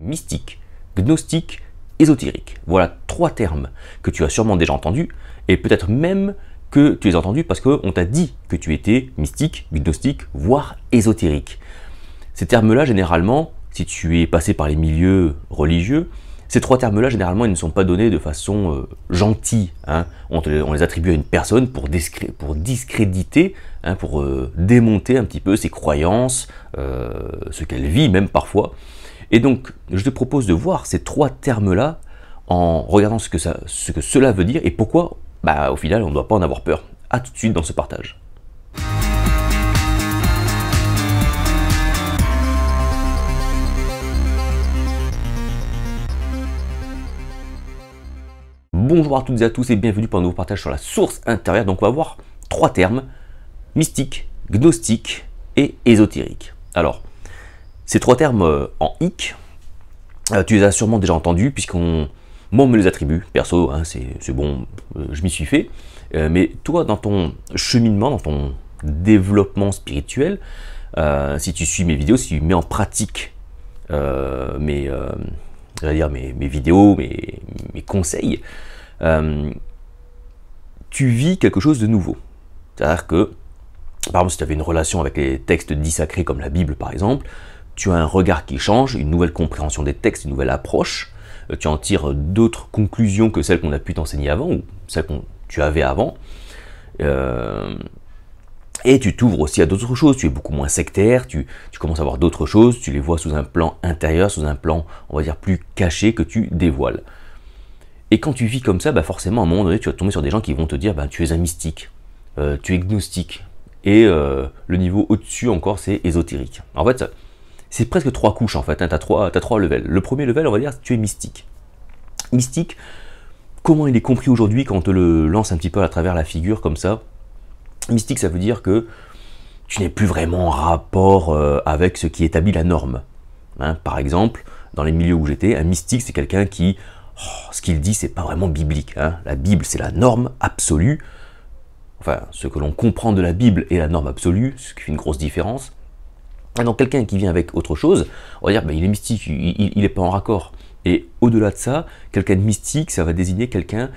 mystique, gnostique, ésotérique. Voilà 3 termes que tu as sûrement déjà entendus, et peut-être même que tu les as entendus parce qu'on t'a dit que tu étais mystique, gnostique, voire ésotérique. Ces termes-là, généralement, si tu es passé par les milieux religieux, ces 3 termes-là, généralement, ils ne sont pas donnés de façon gentille. Hein. On les attribue à une personne pour discréditer, hein, pour démonter un petit peu ses croyances, ce qu'elle vit même parfois. Et donc, je te propose de voir ces 3 termes-là en regardant ce que cela veut dire et pourquoi, au final, on ne doit pas en avoir peur. A tout de suite dans ce partage. Bonjour à toutes et à tous et bienvenue pour un nouveau partage sur la source intérieure. Donc on va voir 3 termes, mystique, gnostique et ésotérique. Alors, ces 3 termes en hic, tu les as sûrement déjà entendus puisqu'on me les attribue, perso, hein, c'est bon, je m'y suis fait. Mais toi, dans ton cheminement, dans ton développement spirituel, si tu suis mes vidéos, si tu mets en pratique mes vidéos, mes conseils, tu vis quelque chose de nouveau. C'est-à-dire que, par exemple, si tu avais une relation avec les textes dits sacrés comme la Bible par exemple, tu as un regard qui change, une nouvelle compréhension des textes, une nouvelle approche, tu en tires d'autres conclusions que celles qu'on a pu t'enseigner avant, ou celles que tu avais avant, et tu t'ouvres aussi à d'autres choses, tu es beaucoup moins sectaire, tu commences à voir d'autres choses, tu les vois sous un plan intérieur, sous un plan, on va dire, plus caché que tu dévoiles. Et quand tu vis comme ça, forcément, à un moment donné, tu vas tomber sur des gens qui vont te dire, tu es un mystique, tu es gnostique, et le niveau au-dessus encore, c'est ésotérique. En fait, c'est presque 3 couches, en fait, hein, tu as 3 levels. Le premier level, on va dire, tu es mystique. Mystique, comment il est compris aujourd'hui quand on te le lance un petit peu à travers la figure, comme ça? Mystique, ça veut dire que tu n'es plus vraiment en rapport avec ce qui établit la norme. Hein, par exemple, dans les milieux où j'étais, un mystique, c'est quelqu'un qui, ce qu'il dit, c'est pas vraiment biblique. Hein. La Bible, c'est la norme absolue. Enfin, ce que l'on comprend de la Bible est la norme absolue, ce qui fait une grosse différence. Et donc, quelqu'un qui vient avec autre chose, on va dire, il est mystique, il n'est pas en raccord. Et au-delà de ça, quelqu'un de mystique, ça va désigner quelqu'un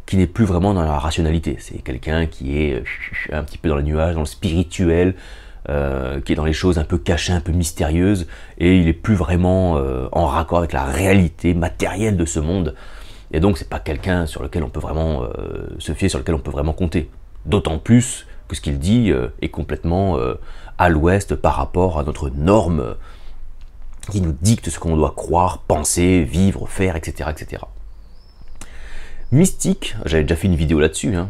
qui n'est plus vraiment dans la rationalité. C'est quelqu'un qui est un petit peu dans les nuages, dans le spirituel, qui est dans les choses un peu cachées, un peu mystérieuses, et il n'est plus vraiment en raccord avec la réalité matérielle de ce monde. Et donc c'est pas quelqu'un sur lequel on peut vraiment se fier, sur lequel on peut vraiment compter. D'autant plus que ce qu'il dit est complètement à l'ouest par rapport à notre norme qui nous dicte ce qu'on doit croire, penser, vivre, faire, etc. etc. Mystique, j'avais déjà fait une vidéo là-dessus, hein.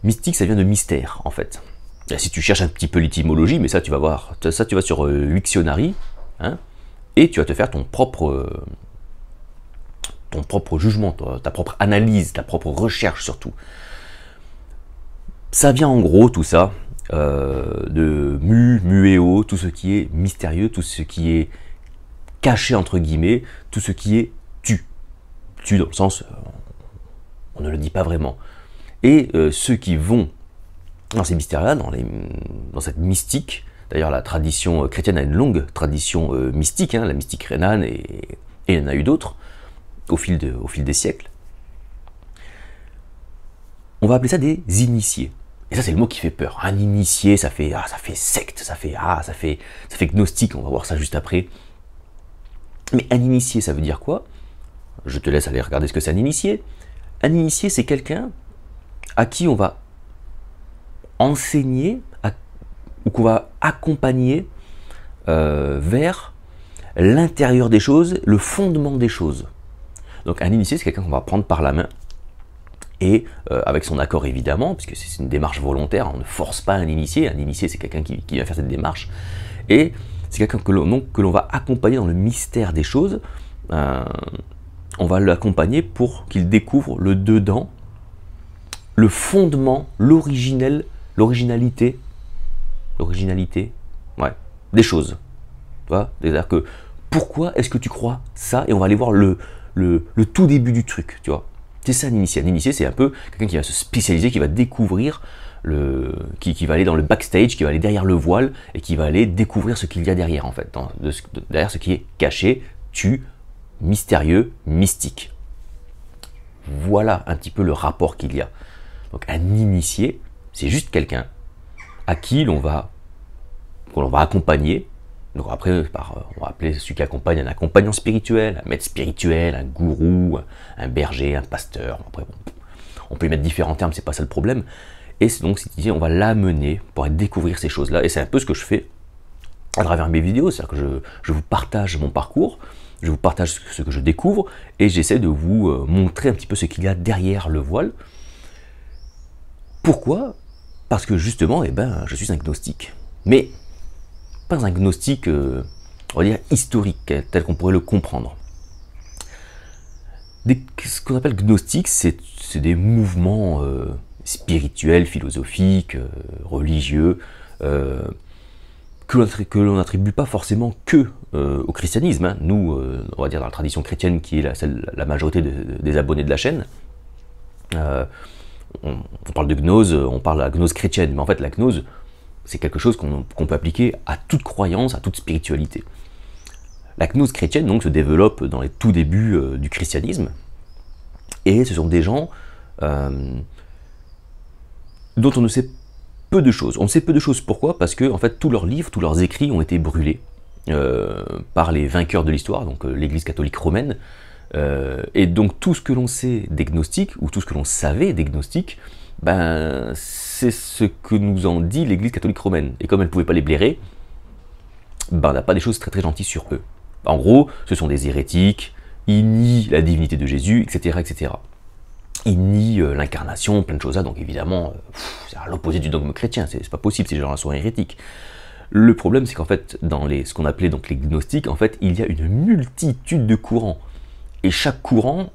Mystique, ça vient de mystère, en fait. Et si tu cherches un petit peu l'étymologie, mais ça tu vas voir, ça tu vas sur Wiktionary, hein, et tu vas te faire ton propre jugement, ta propre analyse, ta propre recherche surtout. Ça vient en gros, tout ça, de muéo, tout ce qui est mystérieux, tout ce qui est caché entre guillemets, tout ce qui est tu dans le sens, on ne le dit pas vraiment. Et ceux qui vont dans ces mystères-là, dans cette mystique, d'ailleurs la tradition chrétienne a une longue tradition mystique, hein, la mystique rhénane, et il y en a eu d'autres au fil des siècles. On va appeler ça des initiés. Et ça c'est le mot qui fait peur. Un initié, ça fait secte, ça fait gnostique, on va voir ça juste après. Mais un initié, ça veut dire quoi? Je te laisse aller regarder ce que c'est un initié. Un initié, c'est quelqu'un à qui on va enseigner ou qu'on va accompagner vers l'intérieur des choses, le fondement des choses. Donc un initié, c'est quelqu'un qu'on va prendre par la main et avec son accord évidemment, puisque c'est une démarche volontaire, on ne force pas un initié. Un initié, c'est quelqu'un qui va faire cette démarche. Et c'est quelqu'un que l'on va accompagner dans le mystère des choses. On va l'accompagner pour qu'il découvre le dedans, le fondement, l'originalité, ouais, des choses. Tu vois, c'est-à-dire que pourquoi est-ce que tu crois ça? Et on va aller voir le tout début du truc, tu vois. C'est ça un initié. Un initié, c'est un peu quelqu'un qui va se spécialiser, qui va découvrir, qui va aller dans le backstage, qui va aller derrière le voile, et qui va aller découvrir ce qu'il y a derrière, en fait, derrière ce qui est caché, mystérieux, mystique. Voilà un petit peu le rapport qu'il y a. Donc un initié, c'est juste quelqu'un à qui l'on va accompagner. Donc après, on va appeler celui qui accompagne un accompagnant spirituel, un maître spirituel, un gourou, un berger, un pasteur. Après, bon, on peut y mettre différents termes, c'est pas ça le problème. Et c'est donc, on va l'amener pour aller découvrir ces choses-là. Et c'est un peu ce que je fais à travers mes vidéos, c'est-à-dire que je vous partage mon parcours, je vous partage ce que je découvre, et j'essaie de vous montrer un petit peu ce qu'il y a derrière le voile. Pourquoi? Parce que justement, je suis un gnostique. Mais pas un gnostique, on va dire, historique, tel qu'on pourrait le comprendre. Ce qu'on appelle gnostique, c'est des mouvements spirituels, philosophiques, religieux, que l'on n'attribue pas forcément que au christianisme. Hein. Nous, on va dire dans la tradition chrétienne, qui est la majorité des abonnés de la chaîne, on parle de gnose, on parle de la gnose chrétienne, mais en fait la gnose, c'est quelque chose qu'on peut appliquer à toute croyance, à toute spiritualité. La gnose chrétienne donc se développe dans les tout débuts du christianisme, et ce sont des gens dont on ne sait peu de choses. On ne sait peu de choses, pourquoi? Parce que en fait tous leurs livres, tous leurs écrits ont été brûlés par les vainqueurs de l'histoire, donc l'Église catholique romaine. Et donc tout ce que l'on sait des gnostiques, ou tout ce que l'on savait des gnostiques, c'est ce que nous en dit l'Église catholique romaine. Et comme elle ne pouvait pas les blairer, on n'a pas des choses très très gentilles sur eux. En gros, ce sont des hérétiques, ils nient la divinité de Jésus, etc. etc. Ils nient l'incarnation, plein de choses là, donc évidemment, c'est à l'opposé du dogme chrétien, c'est pas possible, ces gens-là sont hérétiques. Le problème, c'est qu'en fait, dans ce qu'on appelait donc les gnostiques, en fait, il y a une multitude de courants. Et chaque courant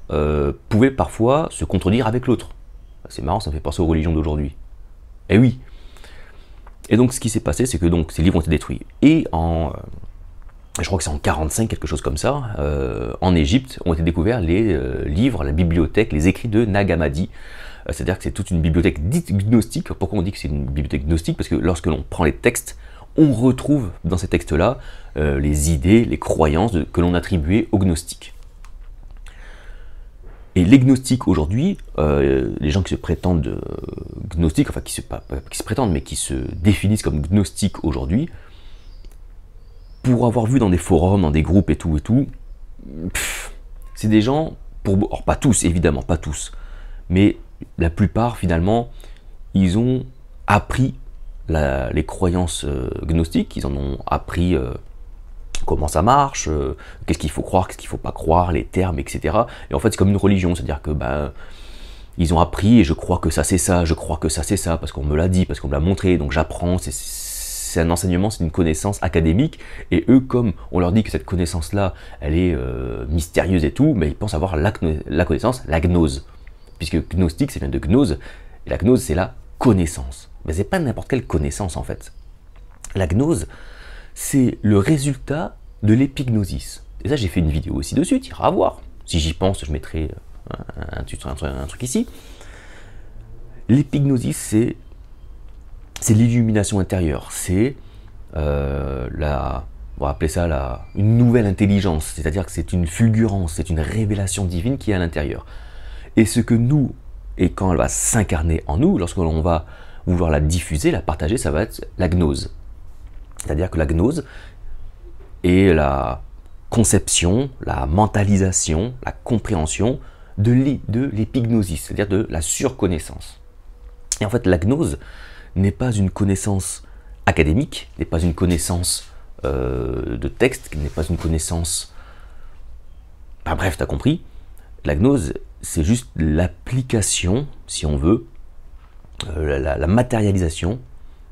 pouvait parfois se contredire avec l'autre. C'est marrant, ça me fait penser aux religions d'aujourd'hui. Eh oui. Et donc ce qui s'est passé, c'est que donc, ces livres ont été détruits. Et je crois que c'est en 45, quelque chose comme ça, en Égypte, ont été découverts les livres, la bibliothèque, les écrits de Nag Hammadi. C'est-à-dire que c'est toute une bibliothèque dite gnostique. Pourquoi on dit que c'est une bibliothèque gnostique? Parce que lorsque l'on prend les textes, on retrouve dans ces textes-là les idées, les croyances que l'on attribuait aux gnostiques. Et les gnostiques aujourd'hui, les gens qui se prétendent gnostiques, enfin qui se prétendent, mais qui se définissent comme gnostiques aujourd'hui, pour avoir vu dans des forums, dans des groupes et tout, c'est des gens, alors pas tous évidemment, pas tous, mais la plupart finalement, ils ont appris les croyances gnostiques, ils en ont appris comment ça marche, qu'est-ce qu'il faut croire, qu'est-ce qu'il ne faut pas croire, les termes, etc. Et en fait, c'est comme une religion, c'est-à-dire que ils ont appris et je crois que ça c'est ça, je crois que ça c'est ça, parce qu'on me l'a dit, parce qu'on me l'a montré, donc j'apprends, c'est un enseignement, c'est une connaissance académique, et eux, comme on leur dit que cette connaissance-là, elle est mystérieuse et tout, mais ils pensent avoir la connaissance, la gnose. Puisque gnostique, ça vient de gnose, et la gnose, c'est la connaissance. Mais c'est pas n'importe quelle connaissance, en fait. La gnose, c'est le résultat de l'épignosis. Et ça, j'ai fait une vidéo aussi dessus, tu iras voir. Si j'y pense, je mettrai un truc ici. L'épignosis, c'est l'illumination intérieure. C'est on va appeler ça une nouvelle intelligence. C'est-à-dire que c'est une fulgurance, c'est une révélation divine qui est à l'intérieur. Et ce que nous, et quand elle va s'incarner en nous, lorsque l'on va vouloir la diffuser, la partager, ça va être la gnose. C'est-à-dire que la gnose est la conception, la mentalisation, la compréhension de l'épignosis, c'est-à-dire de la surconnaissance. Et en fait, la gnose n'est pas une connaissance académique, n'est pas une connaissance de texte, n'est pas une connaissance... bref, t'as compris. La gnose, c'est juste l'application, si on veut, la matérialisation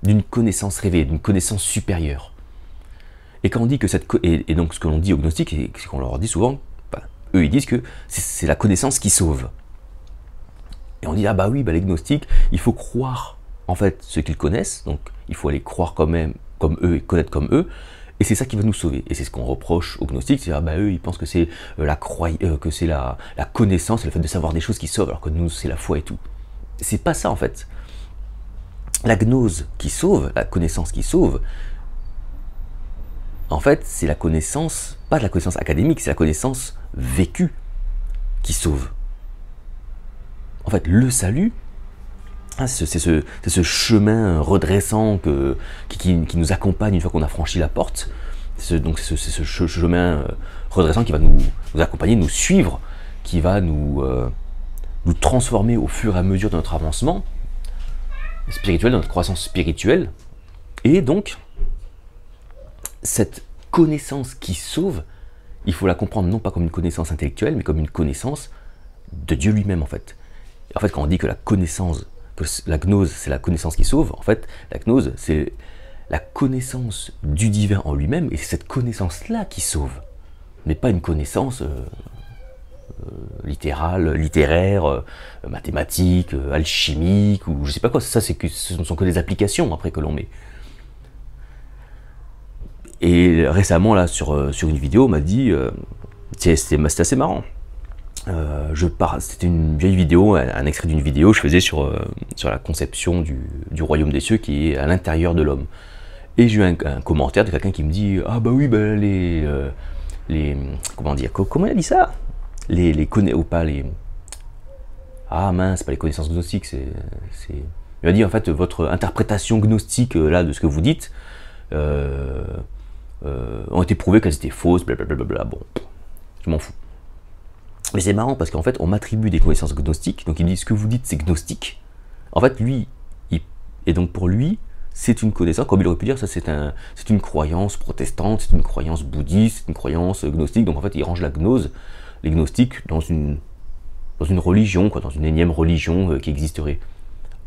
d'une connaissance révélée, d'une connaissance supérieure. Et quand on dit que et donc ce que l'on dit aux gnostiques, c'est qu'on leur dit souvent, eux ils disent que c'est la connaissance qui sauve. Et on dit, ah bah oui, les gnostiques, il faut croire en fait ce qu'ils connaissent, donc il faut aller croire comme eux et connaître comme eux, Et c'est ça qui va nous sauver. Et c'est ce qu'on reproche aux gnostiques, c'est eux ils pensent que c'est la connaissance, c'est le fait de savoir des choses qui sauvent, alors que nous c'est la foi et tout. C'est pas ça en fait. La gnose qui sauve, la connaissance qui sauve, en fait c'est la connaissance, pas de la connaissance académique, c'est la connaissance vécue qui sauve. En fait le salut, c'est ce chemin redressant qui nous accompagne une fois qu'on a franchi la porte. C'est ce chemin redressant qui va nous accompagner, nous suivre, qui va nous transformer au fur et à mesure de notre avancement spirituel, de notre croissance spirituelle. Et donc, cette connaissance qui sauve, il faut la comprendre non pas comme une connaissance intellectuelle, mais comme une connaissance de Dieu lui-même en fait. Et en fait, quand on dit que la connaissance, que la gnose c'est la connaissance qui sauve, en fait, la gnose c'est la connaissance du divin en lui-même, et c'est cette connaissance-là qui sauve, mais pas une connaissance littérale, littéraire, mathématique, alchimique, ou je sais pas quoi, ça c'est que ce ne sont que des applications après que l'on met. Et récemment là sur une vidéo on m'a dit, c'était assez marrant, c'était une vieille vidéo, un extrait d'une vidéo que je faisais sur la conception du royaume des cieux qui est à l'intérieur de l'homme. Et j'ai eu un commentaire de quelqu'un qui me dit « Ah bah oui, bah les comment dire, comment il a dit ça? Ou pas les... Ah mince, pas les connaissances gnostiques, c'est... Il m'a dit en fait, votre interprétation gnostique là de ce que vous dites ont été prouvées qu'elles étaient fausses, blablabla, bon, je m'en fous. Mais c'est marrant parce qu'en fait, on m'attribue des connaissances gnostiques, donc il me dit ce que vous dites c'est gnostique. En fait, lui, et donc pour lui, c'est une connaissance, comme il aurait pu dire, ça c'est une croyance protestante, c'est une croyance bouddhiste, c'est une croyance gnostique, donc en fait il range la gnose, les gnostiques, dans une religion, quoi, dans une énième religion qui existerait.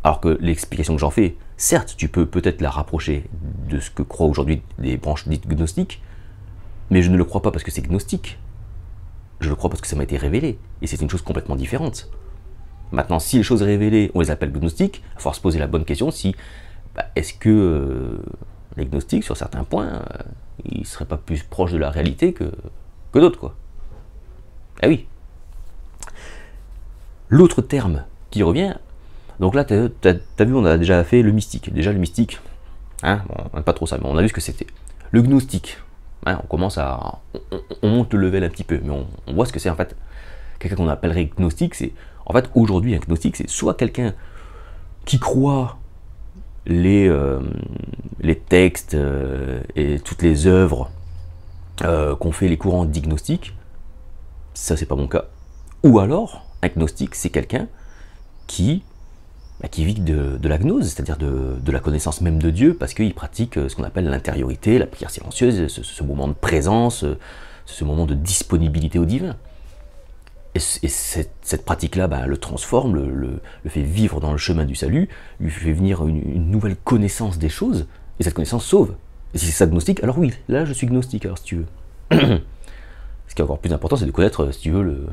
Alors que l'explication que j'en fais, certes, tu peux peut-être la rapprocher de ce que croient aujourd'hui des branches dites gnostiques, mais je ne le crois pas parce que c'est gnostique. Je le crois parce que ça m'a été révélé, et c'est une chose complètement différente. Maintenant, si les choses révélées, on les appelle gnostiques, il va falloir se poser la bonne question si est-ce que les gnostiques, sur certains points, ils ne seraient pas plus proches de la réalité que d'autres, quoi. Ah oui. L'autre terme qui revient, donc là, t'as vu, on a déjà fait le mystique. Déjà, le mystique, hein, bon, on n'aime pas trop ça, mais on a vu ce que c'était. Le gnostique, hein, on commence à... On monte le level un petit peu, mais on voit ce que c'est, en fait. Quelqu'un qu'on appellerait gnostique, c'est... En fait, aujourd'hui, un gnostique, c'est soit quelqu'un qui croit les textes et toutes les œuvres qu'ont fait les courants dits gnostiques, ça c'est pas mon cas, ou alors un gnostique c'est quelqu'un qui vit de la gnose, c'est-à-dire de la connaissance même de Dieu, parce qu'il pratique ce qu'on appelle l'intériorité, la prière silencieuse, ce moment de présence, ce moment de disponibilité au divin. Et cette pratique-là le transforme, le fait vivre dans le chemin du salut, lui fait venir une nouvelle connaissance des choses, et cette connaissance sauve. Et si c'est ça gnostique, alors oui, là je suis gnostique, alors si tu veux. Ce qui est encore plus important, c'est de connaître, si tu veux,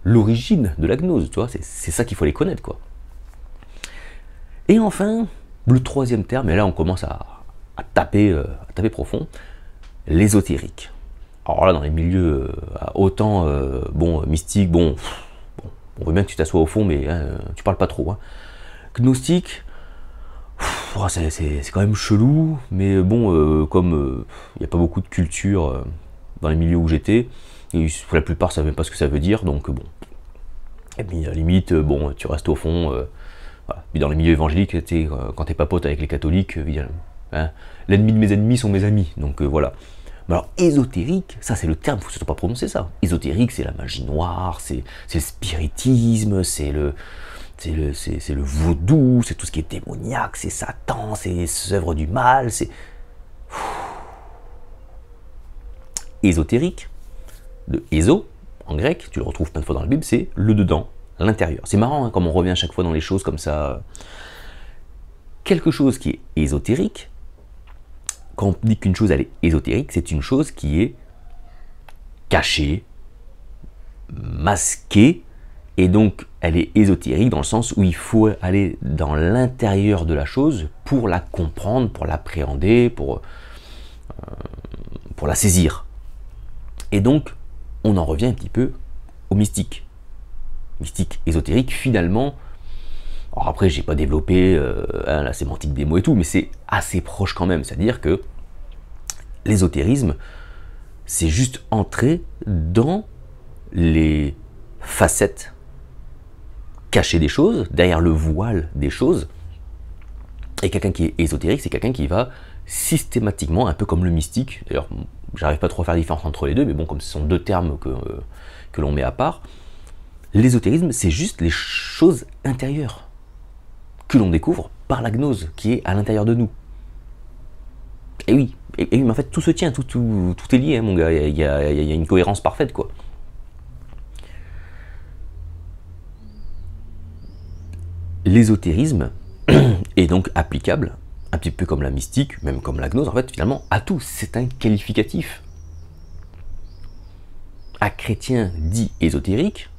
l'origine de la gnose, tu vois, c'est ça qu'il faut les connaître, quoi. Et enfin, le troisième terme, et là on commence à taper profond, l'ésotérique. Alors là, dans les milieux autant mystiques, on veut bien que tu t'assoies au fond, mais tu parles pas trop. Hein. Gnostique, c'est quand même chelou, mais bon, comme il n'y a pas beaucoup de culture dans les milieux où j'étais, et pour la plupart, ça ne savent même pas ce que ça veut dire, donc bon. Et puis à la limite, tu restes au fond. Voilà. Puis dans les milieux évangéliques, quand t'es pas pote avec les catholiques, hein, l'ennemi de mes ennemis sont mes amis, donc voilà. Mais alors, ésotérique, ça c'est le terme, il ne faut surtout pas prononcer ça. Ésotérique, c'est la magie noire, c'est le spiritisme, c'est le vaudou, c'est tout ce qui est démoniaque, c'est Satan, c'est les œuvres du mal, c'est... Ésotérique, de éso, en grec, tu le retrouves plein de fois dans la Bible, c'est le dedans, l'intérieur. C'est marrant, hein, comme on revient à chaque fois dans les choses comme ça. Quelque chose qui est ésotérique, quand on dit qu'une chose elle est ésotérique, c'est une chose qui est cachée, masquée, et donc elle est ésotérique dans le sens où il faut aller dans l'intérieur de la chose pour la comprendre, pour l'appréhender, pour pour la saisir. Et donc, on en revient un petit peu au mystique. Mystique ésotérique, finalement. Alors après, j'ai pas développé la sémantique des mots et tout, mais c'est assez proche quand même. C'est-à-dire que l'ésotérisme, c'est juste entrer dans les facettes cachées des choses, derrière le voile des choses. Et quelqu'un qui est ésotérique, c'est quelqu'un qui va systématiquement, un peu comme le mystique, d'ailleurs, j'arrive pas trop à faire la différence entre les deux, mais bon, comme ce sont deux termes que l'on met à part, l'ésotérisme, c'est juste les choses intérieures que l'on découvre par la gnose, qui est à l'intérieur de nous. Et oui, mais en fait, tout se tient, tout est lié, hein, mon gars, il y a une cohérence parfaite, quoi. L'ésotérisme est donc applicable, un petit peu comme la mystique, même comme la gnose, en fait, finalement, à tout. C'est un qualificatif. Un chrétien dit ésotérique,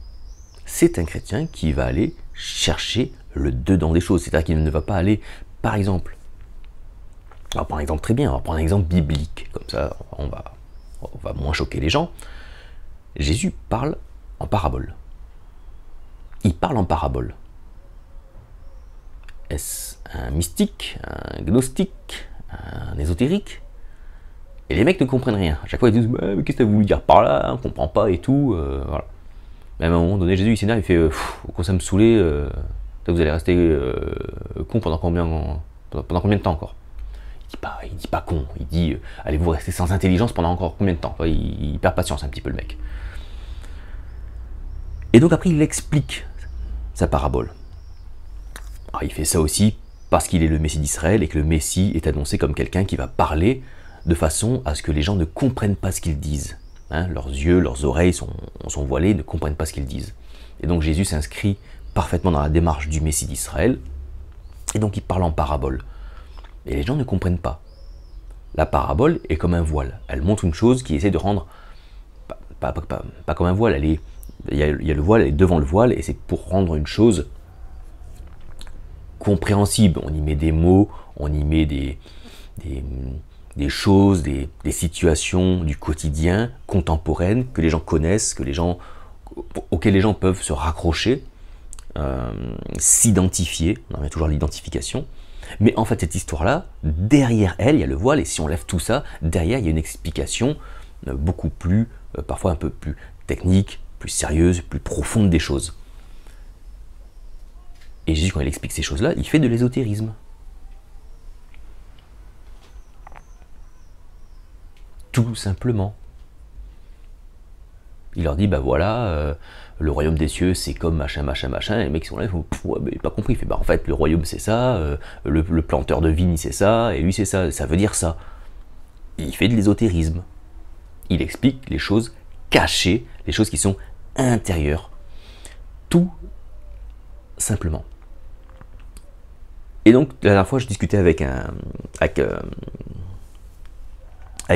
c'est un chrétien qui va aller chercher le dedans des choses. C'est-à-dire qu'il ne va pas aller, par exemple, on va prendre un exemple très bien, on va prendre un exemple biblique, comme ça on va moins choquer les gens. Jésus parle en parabole. Il parle en parabole. Est-ce un mystique, un gnostique, un ésotérique? Et les mecs ne comprennent rien. À chaque fois ils disent mais qu'est-ce que tu as voulu dire par là, on ne comprend pas et tout. Voilà. Même à un moment donné, Jésus il s'énerve, il fait quand ça me saoulait, vous allez rester con pendant combien de temps encore? Il dit pas con, il dit allez-vous rester sans intelligence pendant encore combien de temps? Il perd patience un petit peu le mec. Et donc après il explique sa parabole. Alors, il fait ça aussi parce qu'il est le Messie d'Israël et que le Messie est annoncé comme quelqu'un qui va parler de façon à ce que les gens ne comprennent pas ce qu'ils disent. Hein, leurs yeux, leurs oreilles sont voilés, ne comprennent pas ce qu'ils disent. Et donc Jésus s'inscrit parfaitement dans la démarche du Messie d'Israël, et donc il parle en parabole. Et les gens ne comprennent pas. La parabole est comme un voile. Elle montre une chose qui essaie de rendre, pas comme un voile, il y a le voile, elle est devant le voile, et c'est pour rendre une chose compréhensible. On y met des mots, on y met des choses, des situations du quotidien, contemporaines, que les gens connaissent, auxquelles les gens peuvent se raccrocher, s'identifier, on en revient toujours à l'identification. Mais en fait, cette histoire-là, derrière elle, il y a le voile, et si on lève tout ça, derrière, il y a une explication beaucoup plus, parfois un peu plus technique, plus sérieuse, plus profonde des choses. Et Jésus, quand il explique ces choses-là, il fait de l'ésotérisme. Tout simplement. Il leur dit, bah voilà, le royaume des cieux, c'est comme machin, machin, machin. Et les mecs sont là, ils font, ouais, mais pas compris. Il fait, bah en fait, le royaume, c'est ça, le planteur de vigne, c'est ça, et lui, c'est ça, ça veut dire ça. Et il fait de l'ésotérisme. Il explique les choses cachées, les choses qui sont intérieures. Tout simplement. Et donc, la dernière fois, je discutais avec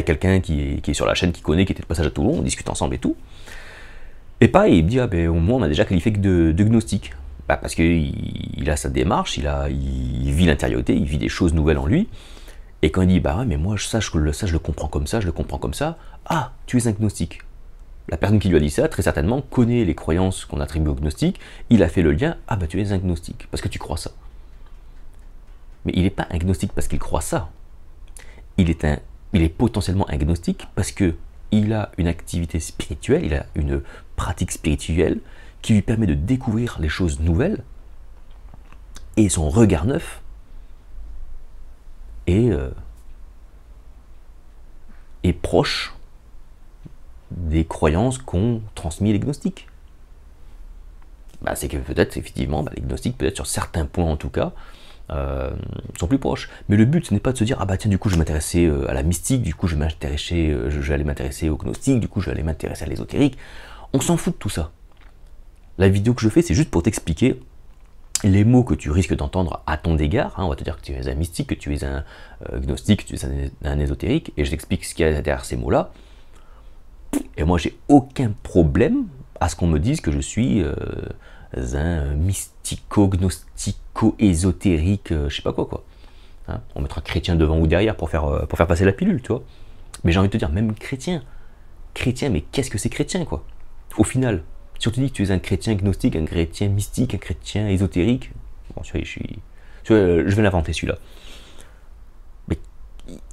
quelqu'un qui est sur la chaîne, qui connaît, qui était de passage à Toulon, on discute ensemble et tout. Et pareil, il me dit, ah ben au moins on a déjà qualifié que de gnostique. Bah, parce qu'il a sa démarche, il vit l'intériorité, il vit des choses nouvelles en lui. Et quand il dit, bah ouais, mais moi ça je le comprends comme ça, je le comprends comme ça, ah, tu es un gnostique. La personne qui lui a dit ça, très certainement, connaît les croyances qu'on attribue au gnostique, il a fait le lien, ah bah tu es un gnostique, parce que tu crois ça. Mais il n'est pas agnostique parce qu'il croit ça. Il est potentiellement agnostique parce qu'il a une activité spirituelle, il a une pratique spirituelle qui lui permet de découvrir les choses nouvelles, et son regard neuf est proche des croyances qu'ont transmis les gnostiques. Bah, c'est que peut-être, effectivement, les gnostiques, peut-être sur certains points en tout cas, sont plus proches. Mais le but, ce n'est pas de se dire, ah bah tiens, du coup, je vais m'intéresser à la mystique, du coup, je vais aller m'intéresser au gnostique, du coup, je vais aller m'intéresser à l'ésotérique. On s'en fout de tout ça. La vidéo que je fais, c'est juste pour t'expliquer les mots que tu risques d'entendre à ton égard. Hein, on va te dire que tu es un mystique, que tu es un gnostique, que tu es un ésotérique, et je t'explique ce qu'il y a derrière ces mots-là. Et moi, j'ai aucun problème à ce qu'on me dise que je suis un mystico-gnostico-ésotérique, je sais pas quoi. Hein, on mettra chrétien devant ou derrière pour faire passer la pilule, tu vois. Mais j'ai envie de te dire, même chrétien, mais qu'est-ce que c'est chrétien, quoi? Au final, si on te dit que tu es un chrétien gnostique, un chrétien mystique, un chrétien ésotérique, bon, je vais l'inventer celui-là. Mais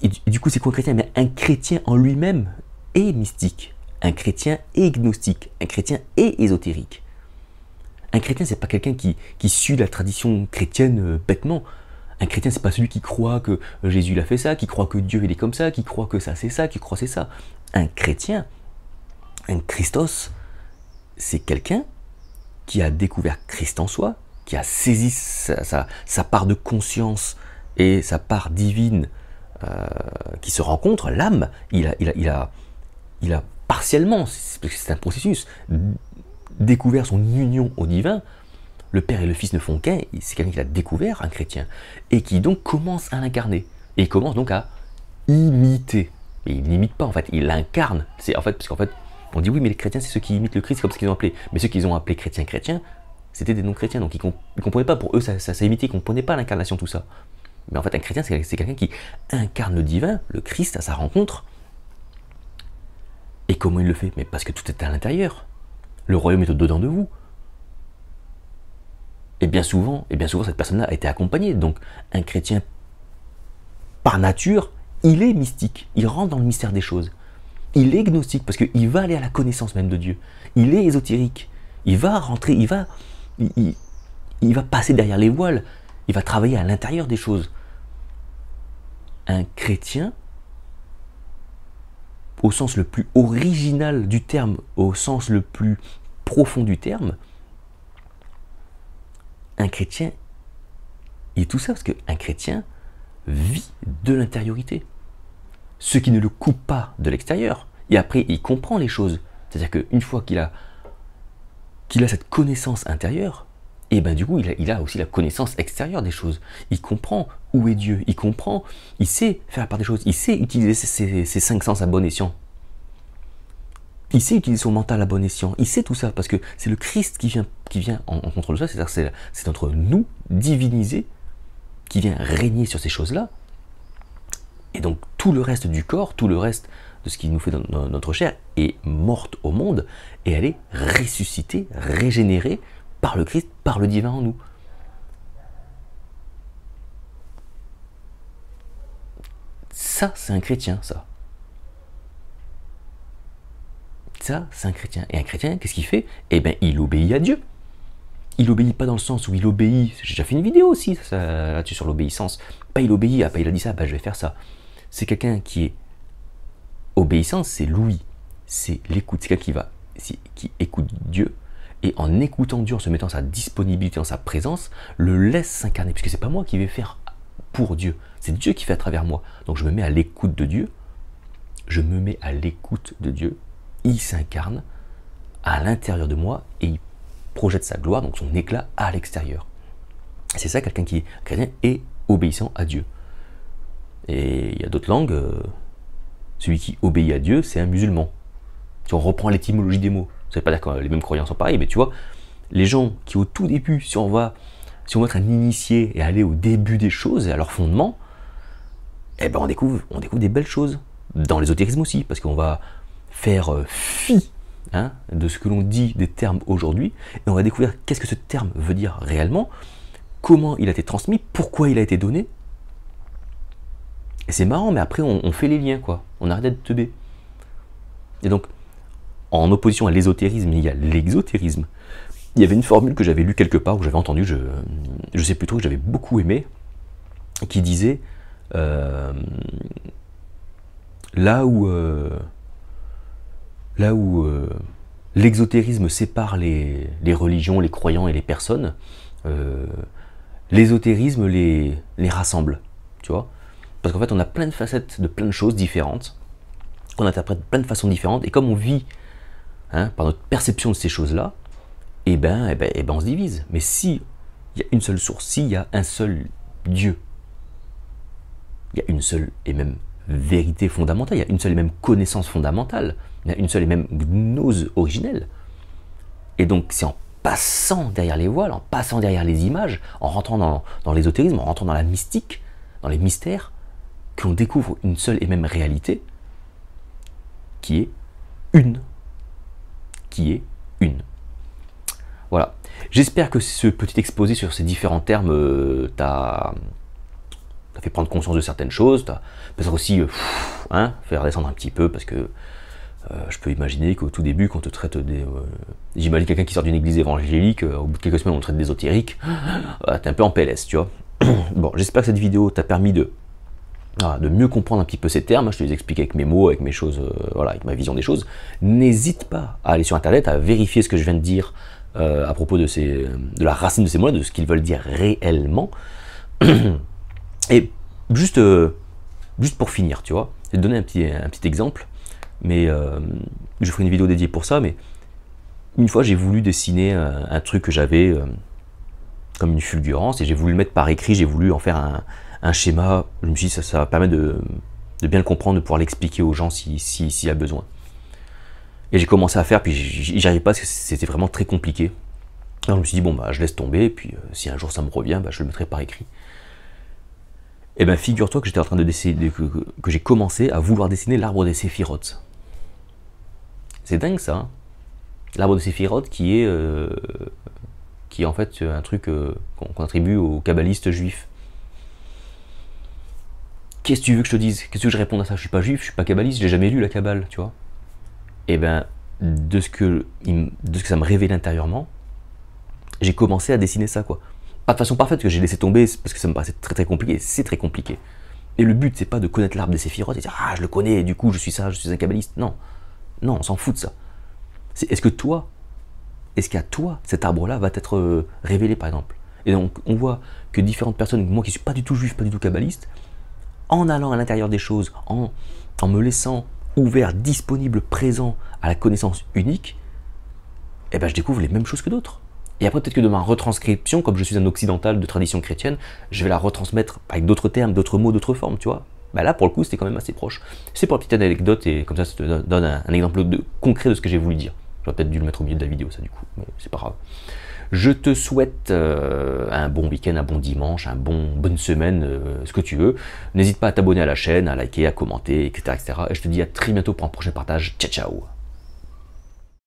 et du coup, c'est quoi un chrétien? Mais un chrétien en lui-même est mystique. Un chrétien est gnostique. Un chrétien est ésotérique. Un chrétien, c'est pas quelqu'un qui suit la tradition chrétienne bêtement. Un chrétien, c'est pas celui qui croit que Jésus l'a fait ça, qui croit que Dieu il est comme ça, qui croit que ça c'est ça, qui croit c'est ça. Un chrétien, un Christos, c'est quelqu'un qui a découvert Christ en soi, qui a saisi sa part de conscience et sa part divine qui se rencontrent, l'âme, il a partiellement, parce que c'est un processus, découvert son union au divin. Le Père et le Fils ne font qu'un, c'est quelqu'un qui l'a découvert, un chrétien, et qui donc commence à l'incarner, et il commence donc à imiter. Mais il n'imite pas en fait, il l'incarne. C'est en fait, parce qu'en fait, on dit oui, mais les chrétiens, c'est ceux qui imitent le Christ, c'est comme ça qu'ils ont appelé. Mais ceux qu'ils ont appelés chrétiens, c'était des non-chrétiens, donc ils ne comprenaient pas, pour eux, ça imitait, ils ne comprenaient pas l'incarnation, tout ça. Mais en fait, un chrétien, c'est quelqu'un qui incarne le divin, le Christ, à sa rencontre. Et comment il le fait? Mais parce que tout est à l'intérieur. Le royaume est au-dedans de vous. Et bien souvent, cette personne-là a été accompagnée. Donc, un chrétien, par nature, il est mystique. Il rentre dans le mystère des choses. Il est gnostique parce qu'il va aller à la connaissance même de Dieu. Il est ésotérique. Il va rentrer, il va passer derrière les voiles. Il va travailler à l'intérieur des choses. Un chrétien, au sens le plus original du terme, au sens le plus profond du terme, un chrétien, il est tout ça parce qu'un chrétien vit de l'intériorité. Ce qui ne le coupe pas de l'extérieur. Et après, il comprend les choses. C'est-à-dire qu'une fois qu'il a cette connaissance intérieure, et ben du coup, il a aussi la connaissance extérieure des choses. Il comprend où est Dieu. Il sait faire la part des choses. Il sait utiliser ses cinq sens à bon escient. Il sait utiliser son mental à bon escient. Il sait tout ça parce que c'est le Christ qui vient en contrôle de ça. C'est-à-dire c'est notre nous divinisé qui vient régner sur ces choses-là. Et donc tout le reste du corps, tout le reste de ce qui nous fait dans notre chair est morte au monde et elle est ressuscitée, régénérée par le Christ, par le divin en nous. Ça, c'est un chrétien, ça. Ça, c'est un chrétien. Et un chrétien, qu'est-ce qu'il fait? Eh bien, il obéit à Dieu. Il obéit pas dans le sens où il obéit. J'ai déjà fait une vidéo aussi là-dessus sur l'obéissance. Pas il obéit, pas il a dit ça, bah je vais faire ça. C'est quelqu'un qui est obéissance, c'est l'ouïe, c'est l'écoute. C'est quelqu'un qui écoute Dieu et en écoutant Dieu, en se mettant à sa disponibilité, en sa présence, le laisse s'incarner. Puisque c'est pas moi qui vais faire pour Dieu, c'est Dieu qui fait à travers moi. Donc je me mets à l'écoute de Dieu. Je me mets à l'écoute de Dieu. Il s'incarne à l'intérieur de moi et il projette sa gloire, donc son éclat à l'extérieur. C'est ça, quelqu'un qui est chrétien et obéissant à Dieu. Et il y a d'autres langues, celui qui obéit à Dieu, c'est un musulman. Si on reprend l'étymologie des mots, ça ne veut pas dire que les mêmes croyants sont pareils, mais tu vois, les gens qui au tout début, si on va être un initié et aller au début des choses et à leur fondement, eh ben on découvre des belles choses. Dans l'ésotérisme aussi, parce qu'on va faire fi de ce que l'on dit des termes aujourd'hui, et on va découvrir qu'est-ce que ce terme veut dire réellement, comment il a été transmis, pourquoi il a été donné. Et c'est marrant, mais après on fait les liens, quoi. On arrête d'être teubé. Et donc, en opposition à l'ésotérisme, il y a l'exotérisme. Il y avait une formule que j'avais lue quelque part, où j'avais entendu, je sais plus trop, que j'avais beaucoup aimé, qui disait là où l'exotérisme sépare les religions, les croyants et les personnes, l'ésotérisme les rassemble, tu vois. Parce qu'en fait, on a plein de facettes de plein de choses différentes, qu'on interprète de plein de façons différentes, et comme on vit par notre perception de ces choses-là, eh ben, on se divise. Mais si il y a une seule source, s'il y a un seul Dieu, il y a une seule et même vérité fondamentale, il y a une seule et même connaissance fondamentale, il y a une seule et même gnose originelle. Et donc c'est en passant derrière les voiles, en passant derrière les images, en rentrant dans l'ésotérisme, en rentrant dans la mystique, dans les mystères, qu'on découvre une seule et même réalité, qui est une. Qui est une. Voilà. J'espère que ce petit exposé sur ces différents termes t'a fait prendre conscience de certaines choses, t'as peut-être aussi fait redescendre un petit peu, parce que je peux imaginer qu'au tout début, quand on te traite des... J'imagine quelqu'un qui sort d'une église évangélique, au bout de quelques semaines on te traite d'ésotérique, t'es un peu en PLS, tu vois. Bon, j'espère que cette vidéo t'a permis de mieux comprendre un petit peu ces termes. Je te les explique avec mes mots, avec mes choses, voilà, avec ma vision des choses. N'hésite pas à aller sur internet, à vérifier ce que je viens de dire à propos de la racine de ces mots-là, de ce qu'ils veulent dire réellement. Et juste pour finir, tu vois, je vais te donner un petit exemple, mais je ferai une vidéo dédiée pour ça, mais une fois j'ai voulu dessiner un truc que j'avais comme une fulgurance, et j'ai voulu le mettre par écrit, j'ai voulu en faire un schéma. Je me suis dit ça va permettre de bien le comprendre, de pouvoir l'expliquer aux gens s'il y a besoin. Et j'ai commencé à faire, puis j'y arrivais pas parce que c'était vraiment très compliqué. Alors je me suis dit, bon, bah, je laisse tomber, et puis si un jour ça me revient, bah, je le mettrai par écrit. Et bien, figure-toi que j'étais en train de dessiner, que j'ai commencé à vouloir dessiner l'arbre des séphirotes. C'est dingue ça, hein. L'arbre des séphirotes qui est en fait un truc qu'on attribue aux kabbalistes juifs. Qu'est-ce que tu veux que je te dise? Qu'est-ce que je réponde à ça? Je suis pas juif, je suis pas kabbaliste, j'ai jamais lu la Kabbale, tu vois. Et ben, de ce que ça me révélait intérieurement, j'ai commencé à dessiner ça, quoi. Pas de façon parfaite, que j'ai laissé tomber parce que ça me paraissait très très compliqué. C'est très compliqué. Et le but, c'est pas de connaître l'arbre des séphirotes et dire ah, je le connais, et du coup je suis ça, je suis un kabbaliste. Non, non, on s'en fout de ça. Est-ce qu'à toi, cet arbre-là va être révélé, par exemple? Et donc, on voit que différentes personnes, moi qui suis pas du tout juif, pas du tout kabbaliste, en allant à l'intérieur des choses, en me laissant ouvert, disponible, présent à la connaissance unique, eh ben, je découvre les mêmes choses que d'autres. Et après, peut-être que de ma retranscription, comme je suis un occidental de tradition chrétienne, je vais la retransmettre avec d'autres termes, d'autres mots, d'autres formes, tu vois. Ben là, pour le coup, c'était quand même assez proche. C'est pour la petite anecdote, et comme ça te donne un exemple concret de ce que j'ai voulu dire. J'aurais peut-être dû le mettre au milieu de la vidéo, ça, du coup, mais c'est pas grave. Je te souhaite un bon week-end, un bon dimanche, bonne semaine, ce que tu veux. N'hésite pas à t'abonner à la chaîne, à liker, à commenter, etc., etc. Et je te dis à très bientôt pour un prochain partage. Ciao, ciao!